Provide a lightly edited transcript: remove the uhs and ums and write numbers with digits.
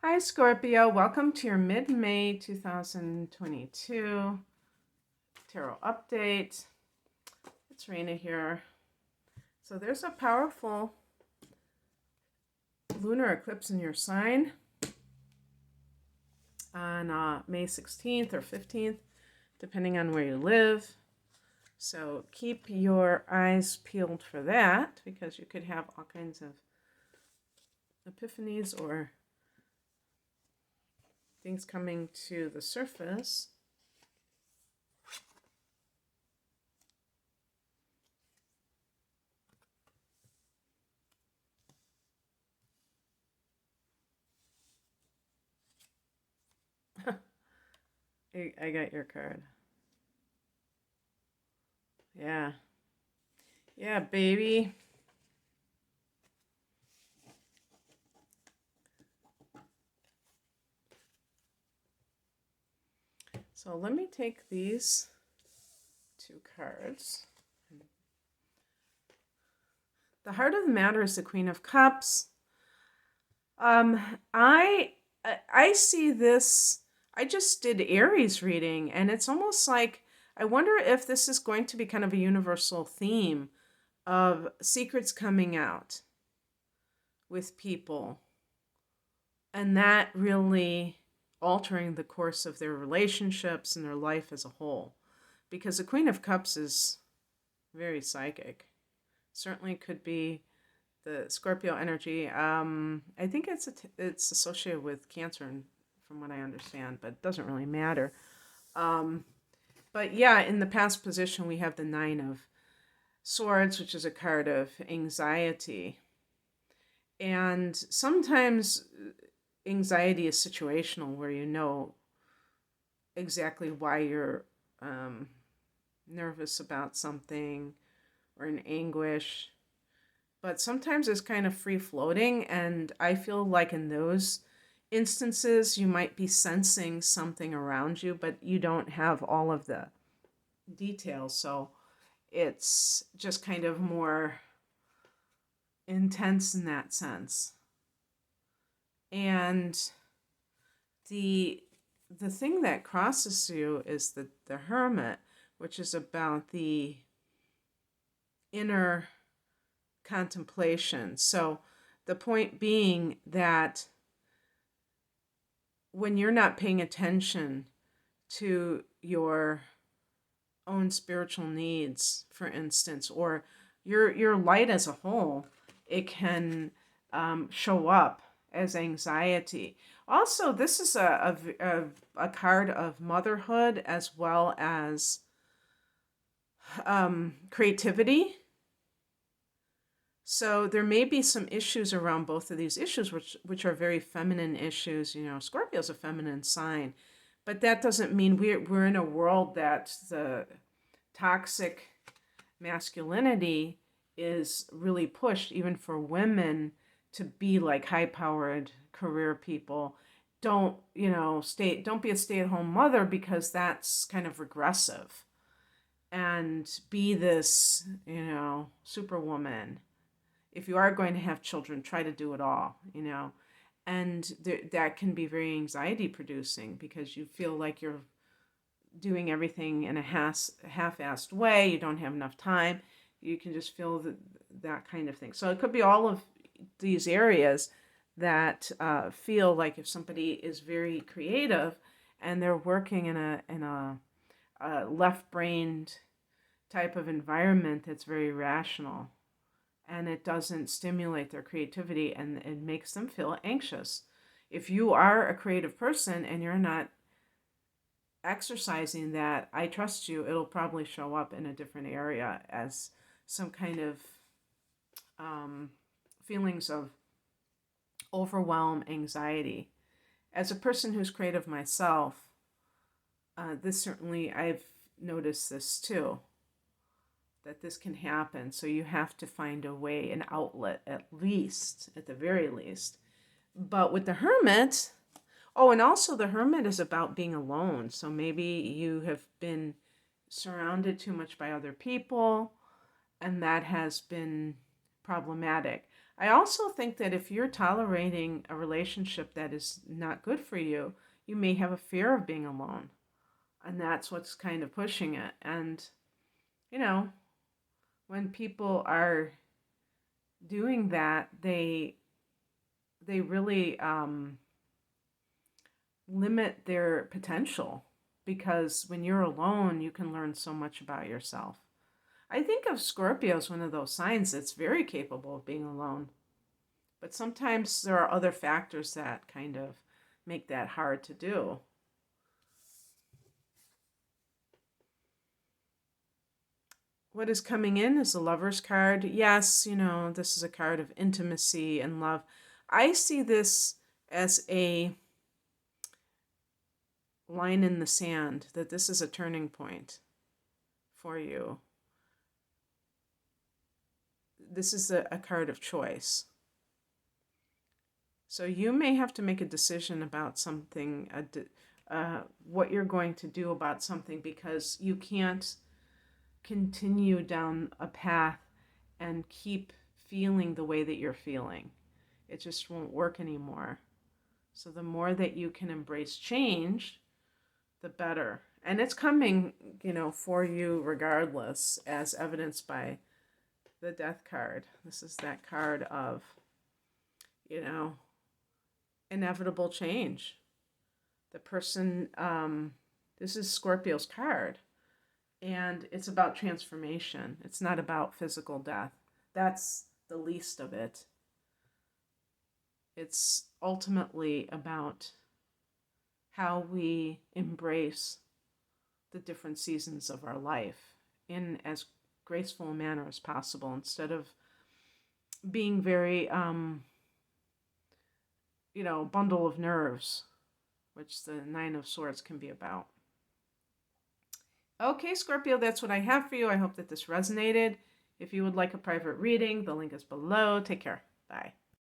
Hi, Scorpio. Welcome to your mid-May 2022 tarot update. It's Raina here. So there's a powerful lunar eclipse in your sign on May 16th or 15th, depending on where you live. So keep your eyes peeled for that, because you could have all kinds of epiphanies or things coming to the surface. I got your card. Yeah. Yeah, baby. So let me take these two cards. The heart of the matter is the Queen of Cups. I see this. I just did Aries reading, and it's almost like I wonder if this is going to be kind of a universal theme of secrets coming out with people, and that really altering the course of their relationships and their life as a whole. Because the Queen of Cups is very psychic. Certainly could be the Scorpio energy. I think it's associated with Cancer, from what I understand, but it doesn't really matter. But yeah, in the past position, we have the Nine of Swords, which is a card of anxiety. And sometimes anxiety is situational, where you know exactly why you're nervous about something or in anguish. But sometimes it's kind of free floating, and I feel like in those instances you might be sensing something around you, but you don't have all of the details, so it's just kind of more intense in that sense. And the thing that crosses you is the hermit, which is about the inner contemplation. So the point being that when you're not paying attention to your own spiritual needs, for instance, or your light as a whole, it can show up as anxiety. Also, this is a card of motherhood as well as creativity. So there may be some issues around both of these issues, which are very feminine issues. You know, Scorpio's a feminine sign, but that doesn't mean we're in a world that the toxic masculinity is really pushed, even for women to be like high-powered career people. Don't be a stay-at-home mother, because that's kind of regressive, and be this superwoman. If you are going to have children, try to do it all, and that can be very anxiety producing, because you feel like you're doing everything in a half-assed way. You don't have enough time. You can just feel that kind of thing. So it could be all of these areas that feel like if somebody is very creative and they're working in a left-brained type of environment that's very rational, and it doesn't stimulate their creativity, and it makes them feel anxious. If you are a creative person and you're not exercising that, I trust you, it'll probably show up in a different area as some kind of feelings of overwhelm, anxiety. As a person who's creative myself, this certainly, I've noticed this too, that this can happen. So you have to find a way, an outlet, at the very least. But with the hermit, and also the hermit is about being alone. So maybe you have been surrounded too much by other people, and that has been problematic. I also think that if you're tolerating a relationship that is not good for you, you may have a fear of being alone. And that's what's kind of pushing it. And, you know, when people are doing that, they really limit their potential, because when you're alone, you can learn so much about yourself. I think of Scorpio as one of those signs that's very capable of being alone. But sometimes there are other factors that kind of make that hard to do. What is coming in is the Lover's card. Yes, this is a card of intimacy and love. I see this as a line in the sand, that this is a turning point for you. This is a card of choice. So you may have to make a decision about something, what you're going to do about something, because you can't continue down a path and keep feeling the way that you're feeling. It just won't work anymore. So the more that you can embrace change, the better. And it's coming, for you regardless, as evidenced by the Death card. This is that card of, inevitable change. The person, this is Scorpio's card. And it's about transformation. It's not about physical death. That's the least of it. It's ultimately about how we embrace the different seasons of our life in as graceful a manner as possible, instead of being very, bundle of nerves, which the Nine of Swords can be about. Okay, Scorpio, that's what I have for you. I hope that this resonated. If you would like a private reading, the link is below. Take care. Bye.